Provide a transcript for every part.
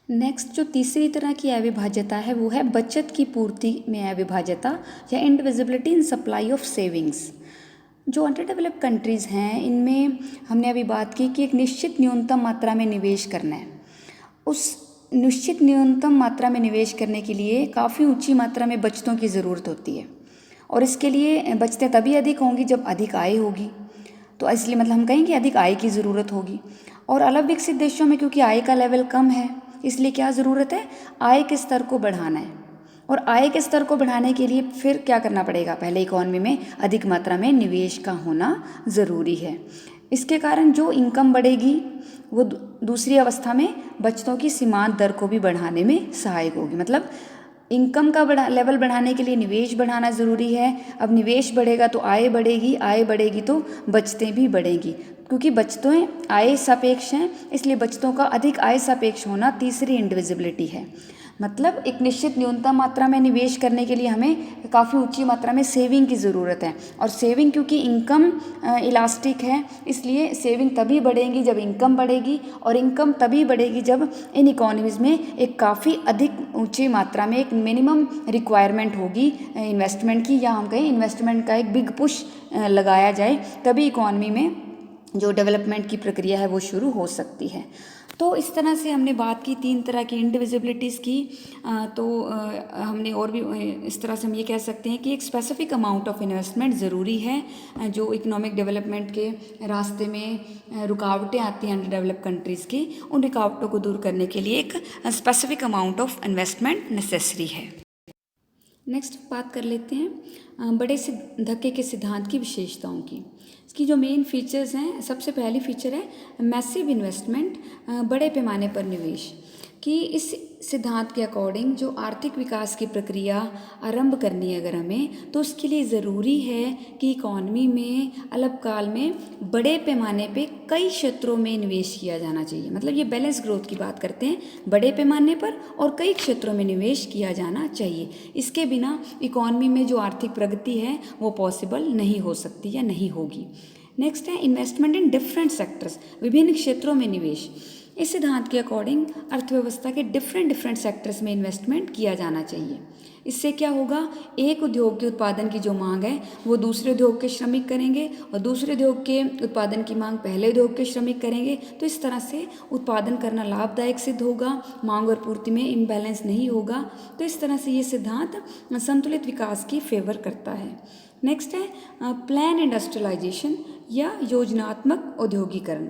Next जो तीसरी तरह की अविभाज्यता है वो है बचत की पूर्ति में अविभाज्यता या indivisibility in supply of savings. जो अंडर डेवलप्ड कंट्रीज़ हैं इनमें हमने अभी बात की कि एक निश्चित न्यूनतम मात्रा में निवेश करना है। उस निश्चित न्यूनतम मात्रा में निवेश करने के लिए काफ़ी ऊंची मात्रा में बचतों की ज़रूरत होती है और इसके लिए बचतें तभी अधिक होंगी जब अधिक आय होगी। तो इसलिए मतलब हम कहें कि अधिक आय की ज़रूरत होगी। और अलग विकसित देशों में क्योंकि आय का लेवल कम है इसलिए क्या ज़रूरत है, आय के स्तर को बढ़ाना है। और आय के स्तर को बढ़ाने के लिए फिर क्या करना पड़ेगा, पहले इकॉनमी में अधिक मात्रा में निवेश का होना ज़रूरी है। इसके कारण जो इनकम बढ़ेगी वो दूसरी अवस्था में बचतों की सीमांत दर को भी बढ़ाने में सहायक होगी। मतलब इनकम का लेवल बढ़ाने के लिए निवेश बढ़ाना ज़रूरी है। अब निवेश बढ़ेगा तो आय बढ़ेगी, आय बढ़ेगी तो बचतें भी बढ़ेंगी। क्योंकि बचतें आय सापेक्ष हैं इसलिए बचतों का अधिक आय सापेक्ष होना तीसरी इंडिविजिबिलिटी है। मतलब एक निश्चित न्यूनतम मात्रा में निवेश करने के लिए हमें काफ़ी ऊंची मात्रा में सेविंग की ज़रूरत है। और सेविंग क्योंकि इनकम इलास्टिक है इसलिए सेविंग तभी बढ़ेगी जब इनकम बढ़ेगी, और इनकम तभी बढ़ेगी जब इन इकोनॉमीज़ में एक काफ़ी अधिक ऊंची मात्रा में एक मिनिमम रिक्वायरमेंट होगी इन्वेस्टमेंट की, या हम कहें इन्वेस्टमेंट का एक बिग पुश लगाया जाए, तभी इकोनॉमी में जो डेवलपमेंट की प्रक्रिया है वो शुरू हो सकती है। तो इस तरह से हमने बात की तीन तरह की इंडिविजिबिलिटीज़ की। हमने और भी इस तरह से हम ये कह सकते हैं कि एक स्पेसिफिक अमाउंट ऑफ इन्वेस्टमेंट ज़रूरी है। जो इकोनॉमिक डेवलपमेंट के रास्ते में रुकावटें आती हैं अंडर डेवलप्ड कंट्रीज़ की, उन रुकावटों को दूर करने के लिए एक specific amount of investment necessary है। नेक्स्ट बात कर लेते हैं बड़े से धक्के के सिद्धांत की विशेषताओं की। इसकी जो मेन फीचर्स हैं, सबसे पहली फीचर है मैसिव इन्वेस्टमेंट, बड़े पैमाने पर निवेश। कि इस सिद्धांत के अकॉर्डिंग जो आर्थिक विकास की प्रक्रिया आरंभ करनी है अगर हमें, तो उसके लिए ज़रूरी है कि इकॉनमी में अल्पकाल में बड़े पैमाने पे कई क्षेत्रों में निवेश किया जाना चाहिए। मतलब ये बैलेंस ग्रोथ की बात करते हैं, बड़े पैमाने पर और कई क्षेत्रों में निवेश किया जाना चाहिए। इसके बिना इकॉनमी में जो आर्थिक प्रगति है वो पॉसिबल नहीं हो सकती या नहीं होगी। नेक्स्ट है इन्वेस्टमेंट इन डिफरेंट सेक्टर्स, विभिन्न क्षेत्रों में निवेश। इस सिद्धांत के अकॉर्डिंग अर्थव्यवस्था के डिफरेंट सेक्टर्स में इन्वेस्टमेंट किया जाना चाहिए। इससे क्या होगा, एक उद्योग के उत्पादन की जो मांग है वो दूसरे उद्योग के श्रमिक करेंगे और दूसरे उद्योग के उत्पादन की मांग पहले उद्योग के श्रमिक करेंगे। तो इस तरह से उत्पादन करना लाभदायक सिद्ध होगा, मांग और पूर्ति में इम्बैलेंस नहीं होगा। तो इस तरह से ये सिद्धांत संतुलित विकास की फेवर करता है। नेक्स्ट है प्लान इंडस्ट्रियलाइजेशन या योजनात्मक औद्योगिकरण।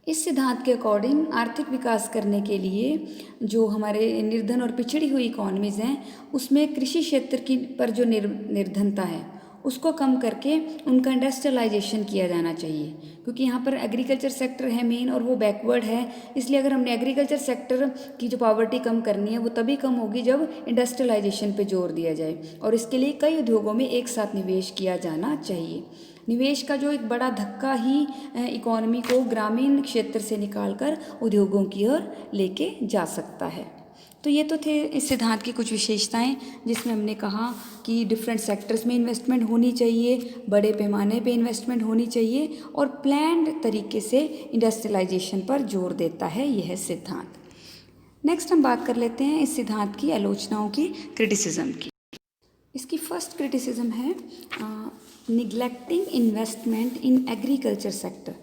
इस सिद्धांत के अकॉर्डिंग आर्थिक विकास करने के लिए जो हमारे निर्धन और पिछड़ी हुई इकॉनमीज़ हैं उसमें कृषि क्षेत्र की पर जो निर्धनता है उसको कम करके उनका इंडस्ट्रियलाइजेशन किया जाना चाहिए। क्योंकि यहाँ पर एग्रीकल्चर सेक्टर है मेन और वो बैकवर्ड है, इसलिए अगर हमने एग्रीकल्चर सेक्टर की जो पॉवर्टी कम करनी है वो तभी कम होगी जब इंडस्ट्रियलाइजेशन पे जोर दिया जाए। और इसके लिए कई उद्योगों में एक साथ निवेश किया जाना चाहिए। निवेश का जो एक बड़ा धक्का ही इकॉनमी को ग्रामीण क्षेत्र से निकालकर उद्योगों की ओर लेके जा सकता है। तो ये तो थे इस सिद्धांत की कुछ विशेषताएं, जिसमें हमने कहा कि डिफरेंट सेक्टर्स में इन्वेस्टमेंट होनी चाहिए, बड़े पैमाने पे इन्वेस्टमेंट होनी चाहिए और प्लान्ड तरीके से इंडस्ट्रियलाइजेशन पर जोर देता है यह सिद्धांत। नेक्स्ट हम बात कर लेते हैं इस सिद्धांत की आलोचनाओं की, क्रिटिसिज्म की। इसकी फर्स्ट क्रिटिसिज्म है neglecting investment in agriculture sector,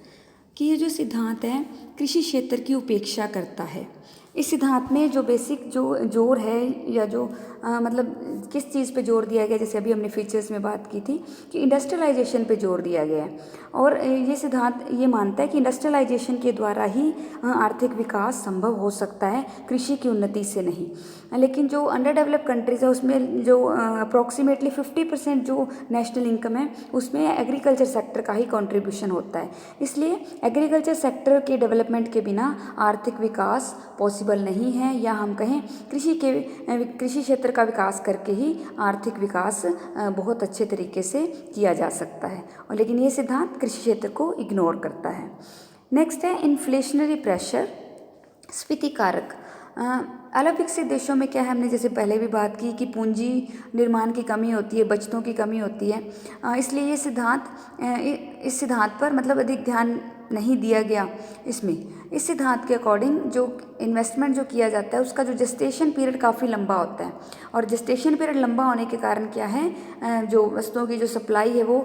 कि ये जो सिद्धांत है कृषि क्षेत्र की उपेक्षा करता है। इस सिद्धांत में जो बेसिक जो जोर है या जो मतलब किस चीज़ पे जोर दिया गया, जैसे अभी हमने फीचर्स में बात की थी कि इंडस्ट्रियलाइजेशन पे जोर दिया गया है। और ये सिद्धांत ये मानता है कि इंडस्ट्रियलाइजेशन के द्वारा ही आर्थिक विकास संभव हो सकता है, कृषि की उन्नति से नहीं। लेकिन जो अंडर डेवलप्ड कंट्रीज़ है उसमें जो अप्रॉक्सीमेटली 50% जो नेशनल इनकम है उसमें एग्रीकल्चर सेक्टर का ही कंट्रीब्यूशन होता है। इसलिए एग्रीकल्चर सेक्टर के डेवलपमेंट के बिना आर्थिक विकास पॉसिबल नहीं है, या हम कहें कृषि क्षेत्र का विकास करके ही आर्थिक विकास बहुत अच्छे तरीके से किया जा सकता है। और लेकिन ये सिद्धांत कृषि क्षेत्र को इग्नोर करता है। नेक्स्ट है इन्फ्लेशनरी प्रेशर, स्फीति कारक। अलग विकसित देशों में क्या है, हमने जैसे पहले भी बात की कि पूंजी निर्माण की कमी होती है, बचतों की कमी होती है। इसलिए ये सिद्धांत इस सिद्धांत पर मतलब अधिक ध्यान नहीं दिया गया इसमें। इस सिद्धांत के अकॉर्डिंग जो इन्वेस्टमेंट जो किया जाता है उसका जो जेस्टेशन पीरियड काफ़ी लंबा होता है, और जेस्टेशन पीरियड लंबा होने के कारण क्या है, जो वस्तुओं की जो सप्लाई है वो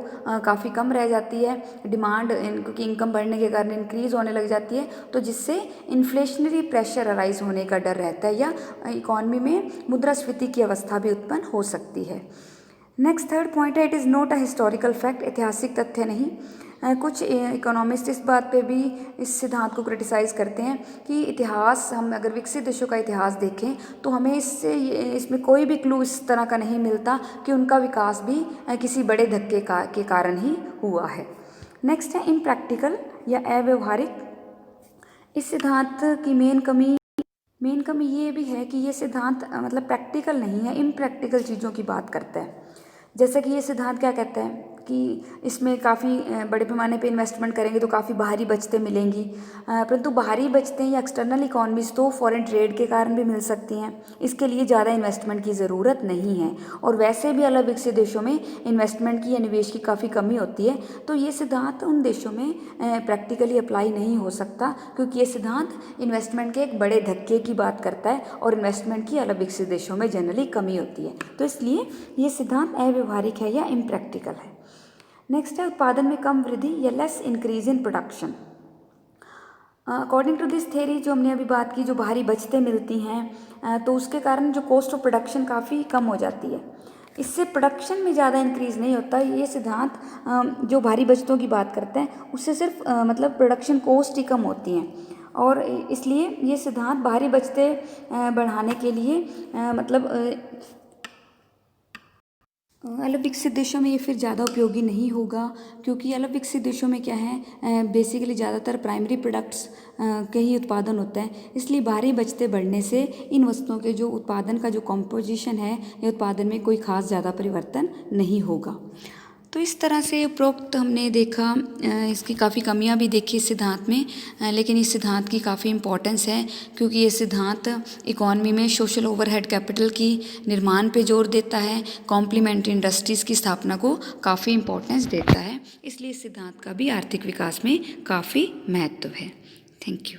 काफ़ी कम रह जाती है, डिमांड क्योंकि इनकम बढ़ने के कारण इंक्रीज़ होने लग जाती है, तो जिससे इन्फ्लेशनरी प्रेशर अराइज होने का डर रहता है, या इकॉनमी में मुद्रास्फीति की अवस्था भी उत्पन्न हो सकती है। नेक्स्ट थर्ड पॉइंट है, it is not a historical fact, ऐतिहासिक तथ्य नहीं। कुछ इकोनॉमिस्ट इस बात पे भी इस सिद्धांत को क्रिटिसाइज़ करते हैं कि इतिहास, हम अगर विकसित देशों का इतिहास देखें तो हमें इसमें कोई भी क्लू इस तरह का नहीं मिलता कि उनका विकास भी किसी बड़े धक्के के कारण ही हुआ है। नेक्स्ट है इम्प्रैक्टिकल या अव्यवहारिक। इस सिद्धांत की मेन कमी ये भी है कि ये सिद्धांत मतलब प्रैक्टिकल नहीं है, इम्प्रैक्टिकल चीज़ों की बात करता है। जैसे कि ये सिद्धांत क्या कहता है कि इसमें काफ़ी बड़े पैमाने पे इन्वेस्टमेंट करेंगे तो काफ़ी बाहरी बचतें मिलेंगी, परंतु बाहरी बचतें या एक्सटर्नल इकॉनमीज़ तो फॉरेन ट्रेड के कारण भी मिल सकती हैं, इसके लिए ज़्यादा इन्वेस्टमेंट की ज़रूरत नहीं है, और वैसे भी अलग विकसित देशों में इन्वेस्टमेंट की या निवेश की काफ़ी कमी होती है, तो ये सिद्धांत उन देशों में प्रैक्टिकली अप्लाई नहीं हो सकता, क्योंकि ये सिद्धांत इन्वेस्टमेंट के एक बड़े धक्के की बात करता है, और इन्वेस्टमेंट की अलग विकसित देशों में जनरली कमी होती है, तो इसलिए ये सिद्धांत अव्यवहारिक है या इम्प्रैक्टिकल है। नेक्स्ट है उत्पादन में कम वृद्धि या less increase in production. According to this theory, जो हमने अभी बात की, जो बाहरी बचतें मिलती हैं तो उसके कारण जो कॉस्ट ऑफ प्रोडक्शन काफ़ी कम हो जाती है, इससे प्रोडक्शन में ज़्यादा इंक्रीज़ नहीं होता। ये सिद्धांत जो बाहरी बचतों की बात करते हैं उससे सिर्फ मतलब प्रोडक्शन कॉस्ट ही कम होती हैं, और इसलिए ये सिद्धांत बाहरी बचतें बढ़ाने के लिए मतलब अलग विकसित देशों में ये फिर ज़्यादा उपयोगी नहीं होगा, क्योंकि अलग विकसित देशों में क्या है, बेसिकली ज़्यादातर प्राइमरी प्रोडक्ट्स के ही उत्पादन होता है, इसलिए बाहरी बचतें बढ़ने से इन वस्तुओं के जो उत्पादन का जो कॉम्पोजिशन है या उत्पादन में कोई खास ज़्यादा परिवर्तन नहीं होगा। तो इस तरह से उपरोक्त हमने देखा, इसकी काफ़ी कमियां भी देखी इस सिद्धांत में, लेकिन इस सिद्धांत की काफ़ी इम्पोर्टेंस है, क्योंकि ये सिद्धांत इकॉनमी में सोशल ओवरहेड कैपिटल की निर्माण पे जोर देता है, कॉम्प्लीमेंट्री इंडस्ट्रीज़ की स्थापना को काफ़ी इम्पोर्टेंस देता है, इसलिए इस सिद्धांत का भी आर्थिक विकास में काफ़ी महत्व है। Thank you.